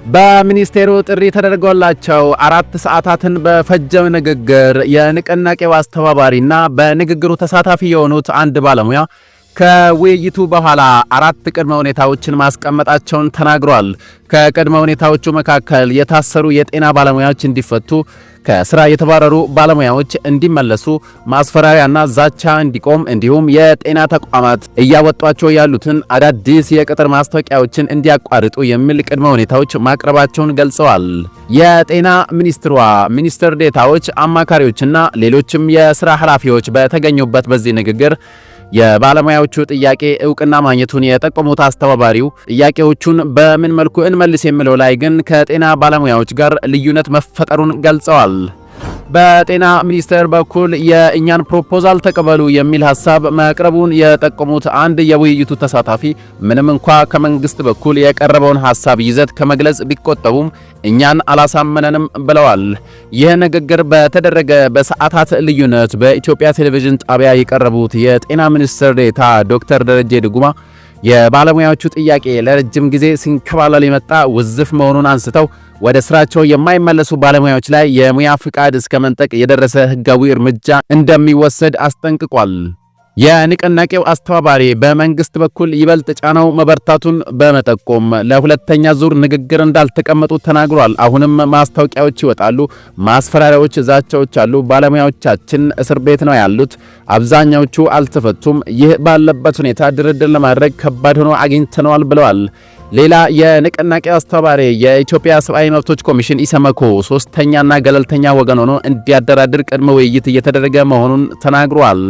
በሚኒስቴሩ ጥሪ ተደርጎላቸው 4 ሰዓታትን በፈጀው ንግግር የንቅናቄው አስተባባሪና በንግግሩ ተሳታፊ የሆኑት አንድ ባለሙያ ከውይይቱ በኋላ 4 ቅድመ ሁኔታዎችን ማስቀመጣቸውን ተናግሯል። ከቅድመ ሁኔታዎቹ መካከል የታሰሩ የጤና ባለሙያዎች እንዲፈቱ፣ ከስራ የተባረሩ ባለሙያዎች እንዲመለሱ፣ ማስፈራሪያና ዛቻ እንዲቆም እንዲሁም የጤና ተቋማት እያወጧቸው ያሉትን አዳዲስ የቅጥር ማስታወቂያዎችን እንዲያቋርጡ የሚል ቅድመ ሁኔታዎች ማቅረባቸውን ገልጸዋል። የጤና ሚኒስትሯ ሚኒስትር ዴታዎች፣ አማካሪዎችና ሌሎችም የስራ ኃላፊዎች በተገኙበት በዚህ ንግግር የባለሙያዎቹ ጥያቄ ዕውቅና ማግኘቱን የጠቆሙት አስተባባሪው ጥያቄዎቹን በምን መልኩ እንመልስ የሚለው ላይ ግን ከጤና ባለሙያዎች ጋር ልዩነት መፈጠሩን ገልጸዋል። በጤና ሚኒስቴር በኩል የእኛን ፕሮፖዛል ተቀበሉ የሚል ሐሳብ መቅረቡን የጠቆሙት አንድ የውይይቱ ተሳታፊ ምንም እንኳ ከመንግስት በኩል የቀረበውን ሐሳብ ይዘት ከመግለጽ ቢቆጠቡም እኛን አላሳመነንም ብለዋል። ይህ ንግግር በተደረገ በሰዓታት ልዩነት በኢትዮጵያ ቴሌቪዥን ጣቢያ የቀረቡት የጤና ሚኒስትር ዴኤታ ዶክተር ደረጀ ድጉማ የባለሙያዎቹ ጥያቄ ለረጅም ጊዜ ሲንከባለል የመጣ ውዝፍ መሆኑን አንስተው ወደ ስራቸው የማይመለሱ ባለሙያዎች ላይ የሙያ ፍቃድ እስከ መንጠቅ የደረሰ ሕጋዊ እርምጃ እንደሚወሰድ አስጠንቅቋል። የንቅናቄው አስተባባሪ በመንግስት በኩል ይበልጥ ጫናው መበርታቱን በመጠቆም ለሁለተኛ ዙር ንግግር እንዳልተቀመጡ ተናግሯል። አሁንም ማስታወቂያዎች ይወጣሉ፣ ማስፈራሪያዎች፣ ዛቻዎች አሉ። ባለሙያዎቻችን እስር ቤት ነው ያሉት፣ አብዛኛዎቹ አልተፈቱም። ይህ ባለበት ሁኔታ ድርድር ለማድረግ ከባድ ሆኖ አግኝተነዋል ብለዋል። ሌላ የንቅናቄው አስተባባሪ የኢትዮጵያ ሰብአዊ መብቶች ኮሚሽን ኢሰመኮ ሶስተኛና ገለልተኛ ወገን ሆኖ እንዲያደራድር ቅድመ ውይይት እየተደረገ መሆኑን ተናግሯል።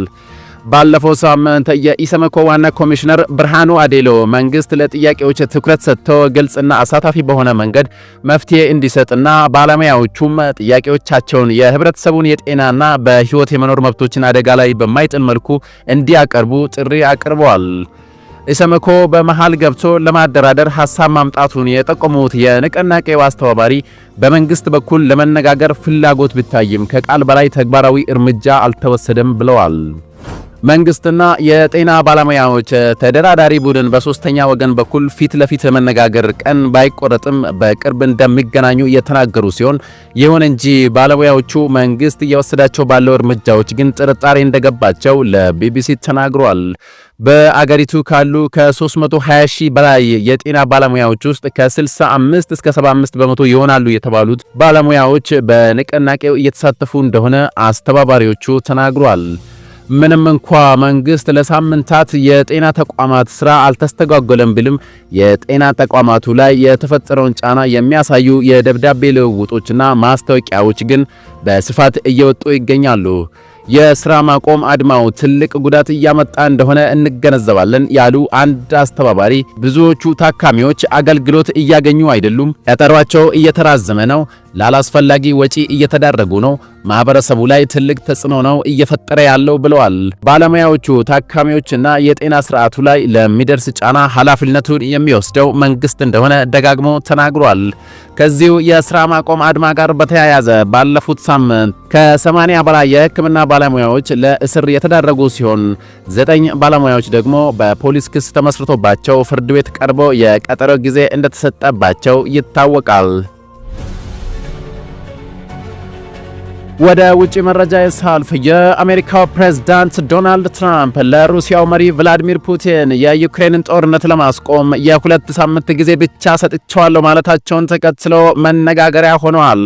ባለፈው ሳምንት የኢሰመኮ ዋና ኮሚሽነር ብርሃኑ አዴሎ መንግስት ለጥያቄዎች ትኩረት ሰጥቶ ግልጽና አሳታፊ በሆነ መንገድ መፍትሄ እንዲሰጥና ባለሙያዎቹም ጥያቄዎቻቸውን የህብረተሰቡን የጤናና በህይወት የመኖር መብቶችን አደጋ ላይ በማይጥል መልኩ እንዲያቀርቡ ጥሪ አቅርበዋል። ኢሰመኮ በመሃል ገብቶ ለማደራደር ሐሳብ ማምጣቱን የጠቆሙት የንቅናቄው አስተባባሪ በመንግስት በኩል ለመነጋገር ፍላጎት ቢታይም ከቃል በላይ ተግባራዊ እርምጃ አልተወሰደም ብለዋል። መንግስትና የጤና ባለሙያዎች ተደራዳሪ ቡድን በሶስተኛ ወገን በኩል ፊት ለፊት መነጋገር ቀን ባይቆረጥም በቅርብ እንደሚገናኙ የተናገሩ ሲሆን ይሁን እንጂ ባለሙያዎቹ መንግስት እየወሰዳቸው ባለው እርምጃዎች ግን ጥርጣሬ እንደገባቸው ለቢቢሲ ተናግሯል። በአገሪቱ ካሉ ከ320 ሺህ በላይ የጤና ባለሙያዎች ውስጥ ከ65 እስከ 75 በመቶ ይሆናሉ የተባሉት ባለሙያዎች በንቅናቄው እየተሳተፉ እንደሆነ አስተባባሪዎቹ ተናግሯል። ምንም እንኳ መንግስት ለሳምንታት የጤና ተቋማት ስራ አልተስተጓጎለም ቢልም የጤና ተቋማቱ ላይ የተፈጠረውን ጫና የሚያሳዩ የደብዳቤ ልውውጦችና ማስታወቂያዎች ግን በስፋት እየወጡ ይገኛሉ። የስራ ማቆም አድማው ትልቅ ጉዳት እያመጣ እንደሆነ እንገነዘባለን ያሉ አንድ አስተባባሪ ብዙዎቹ ታካሚዎች አገልግሎት እያገኙ አይደሉም፣ ቀጠሯቸው እየተራዘመ ነው፣ ላላስፈላጊ ወጪ እየተዳረጉ ነው፣ ማህበረሰቡ ላይ ትልቅ ተጽዕኖ ነው እየፈጠረ ያለው ብለዋል። ባለሙያዎቹ ታካሚዎችና የጤና ስርዓቱ ላይ ለሚደርስ ጫና ኃላፊነቱን የሚወስደው መንግስት እንደሆነ ደጋግሞ ተናግሯል። ከዚሁ የስራ ማቆም አድማ ጋር በተያያዘ ባለፉት ሳምንት ከ80 በላይ የሕክምና ባለሙያዎች ለእስር የተዳረጉ ሲሆን 9 ባለሙያዎች ደግሞ በፖሊስ ክስ ተመስርቶባቸው ፍርድ ቤት ቀርበው የቀጠሮ ጊዜ እንደተሰጠባቸው ይታወቃል። ወደ ውጪ መረጃ የሳልፍ የአሜሪካው ፕሬዝዳንት ዶናልድ ትራምፕ ለሩሲያው መሪ ቭላዲሚር ፑቲን የዩክሬንን ጦርነት ለማስቆም የ2 ሳምንት ጊዜ ብቻ ሰጥቻለሁ ማለታቸውን ተከትሎ መነጋገሪያ ሆነዋል።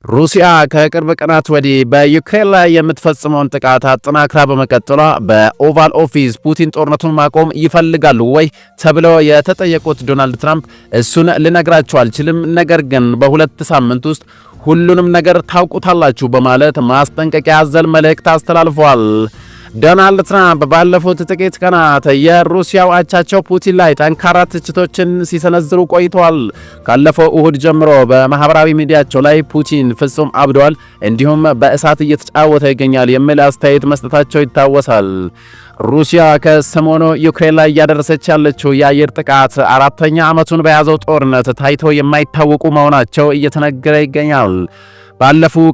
ሩሲያ ከቅርብ ቀናት ወዲህ በዩክሬን ላይ የምትፈጽመውን ጥቃት አጠናክራ በመቀጠሏ በኦቫል ኦፊስ ፑቲን ጦርነቱን ማቆም ይፈልጋሉ ወይ ተብለው የተጠየቁት ዶናልድ ትራምፕ እሱን ልነግራቸው አልችልም፣ ነገር ግን በ2 ሳምንት ውስጥ ሁሉንም ነገር ታውቁታላችሁ በማለት ማስጠንቀቂያ ያዘል መልእክት አስተላልፈዋል። ዶናልድ ትራምፕ ባለፉት ጥቂት ቀናት የሩሲያው አቻቸው ፑቲን ላይ ጠንካራ ትችቶችን ሲሰነዝሩ ቆይተዋል። ካለፈው እሁድ ጀምሮ በማህበራዊ ሚዲያቸው ላይ ፑቲን ፍጹም አብደዋል፣ እንዲሁም በእሳት እየተጫወተ ይገኛል የሚል አስተያየት መስጠታቸው ይታወሳል። ሩሲያ ከሰሞኑ ዩክሬን ላይ እያደረሰች ያለችው የአየር ጥቃት 4ኛ ዓመቱን በያዘው ጦርነት ታይተው የማይታወቁ መሆናቸው እየተነገረ ይገኛል። ባለፈው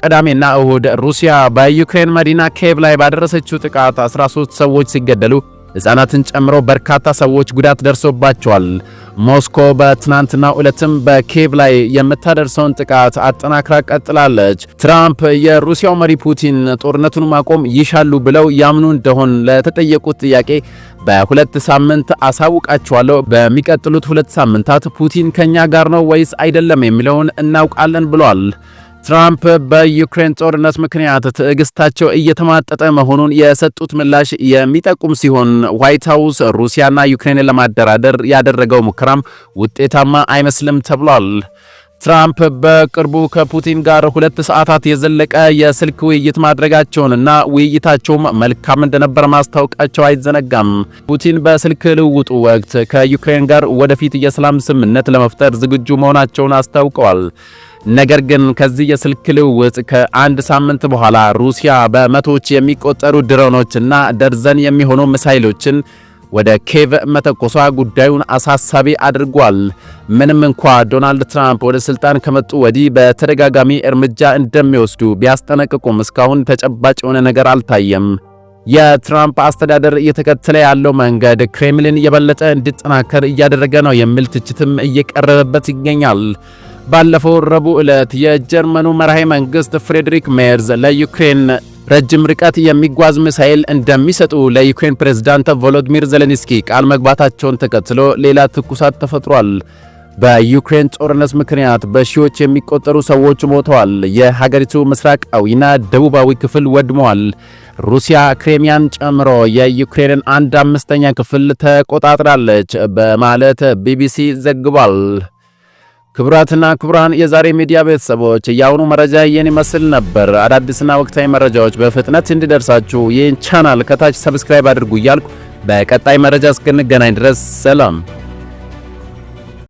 ቅዳሜና እሁድ ሩሲያ በዩክሬን መዲና ኪየቭ ላይ ባደረሰችው ጥቃት 13 ሰዎች ሲገደሉ ሕፃናትን ጨምሮ በርካታ ሰዎች ጉዳት ደርሶባቸዋል። ሞስኮ በትናንትናው ዕለትም በኪየቭ ላይ የምታደርሰውን ጥቃት አጠናክራ ቀጥላለች። ትራምፕ የሩሲያው መሪ ፑቲን ጦርነቱን ማቆም ይሻሉ ብለው ያምኑ እንደሆን ለተጠየቁት ጥያቄ በ2 ሳምንት አሳውቃቸዋለሁ፣ በሚቀጥሉት 2 ሳምንታት ፑቲን ከኛ ጋር ነው ወይስ አይደለም የሚለውን እናውቃለን ብሏል። ትራምፕ በዩክሬን ጦርነት ምክንያት ትዕግስታቸው እየተማጠጠ መሆኑን የሰጡት ምላሽ የሚጠቁም ሲሆን ዋይት ሃውስ ሩሲያና ዩክሬንን ለማደራደር ያደረገው ሙከራም ውጤታማ አይመስልም ተብሏል። ትራምፕ በቅርቡ ከፑቲን ጋር 2 ሰዓታት የዘለቀ የስልክ ውይይት ማድረጋቸውንና ውይይታቸውም መልካም እንደነበር ማስታወቃቸው አይዘነጋም። ፑቲን በስልክ ልውውጡ ወቅት ከዩክሬን ጋር ወደፊት የሰላም ስምምነት ለመፍጠር ዝግጁ መሆናቸውን አስታውቀዋል። ነገር ግን ከዚህ የስልክ ልውውጥ ከ1 ሳምንት በኋላ ሩሲያ በመቶዎች የሚቆጠሩ ድሮኖችና ደርዘን የሚሆኑ ሚሳይሎችን ወደ ኪየቭ መተኮሷ ጉዳዩን አሳሳቢ አድርጓል። ምንም እንኳ ዶናልድ ትራምፕ ወደ ስልጣን ከመጡ ወዲህ በተደጋጋሚ እርምጃ እንደሚወስዱ ቢያስጠነቅቁም እስካሁን ተጨባጭ የሆነ ነገር አልታየም። የትራምፕ አስተዳደር እየተከተለ ያለው መንገድ ክሬምሊን የበለጠ እንዲጠናከር እያደረገ ነው የሚል ትችትም እየቀረበበት ይገኛል። ባለፈው ረቡዕ ዕለት የጀርመኑ መራሄ መንግስት ፍሬድሪክ ሜርዝ ለዩክሬን ረጅም ርቀት የሚጓዝ ሚሳኤል እንደሚሰጡ ለዩክሬን ፕሬዝዳንት ቮሎዲሚር ዜሌንስኪ ቃል መግባታቸውን ተከትሎ ሌላ ትኩሳት ተፈጥሯል። በዩክሬን ጦርነት ምክንያት በሺዎች የሚቆጠሩ ሰዎች ሞተዋል። የሀገሪቱ ምስራቃዊና ደቡባዊ ክፍል ወድመዋል። ሩሲያ ክሬሚያን ጨምሮ የዩክሬንን 1/5ኛ ክፍል ተቆጣጥራለች በማለት ቢቢሲ ዘግቧል። ክቡራትና ክቡራን የዛሬ ሚዲያ ቤተሰቦች የአሁኑ መረጃ ይህን ይመስል ነበር። አዳዲስና ወቅታዊ መረጃዎች በፍጥነት እንዲደርሳችሁ ይህን ቻናል ከታች ሰብስክራይብ አድርጉ እያልኩ በቀጣይ መረጃ እስክንገናኝ ድረስ ሰላም።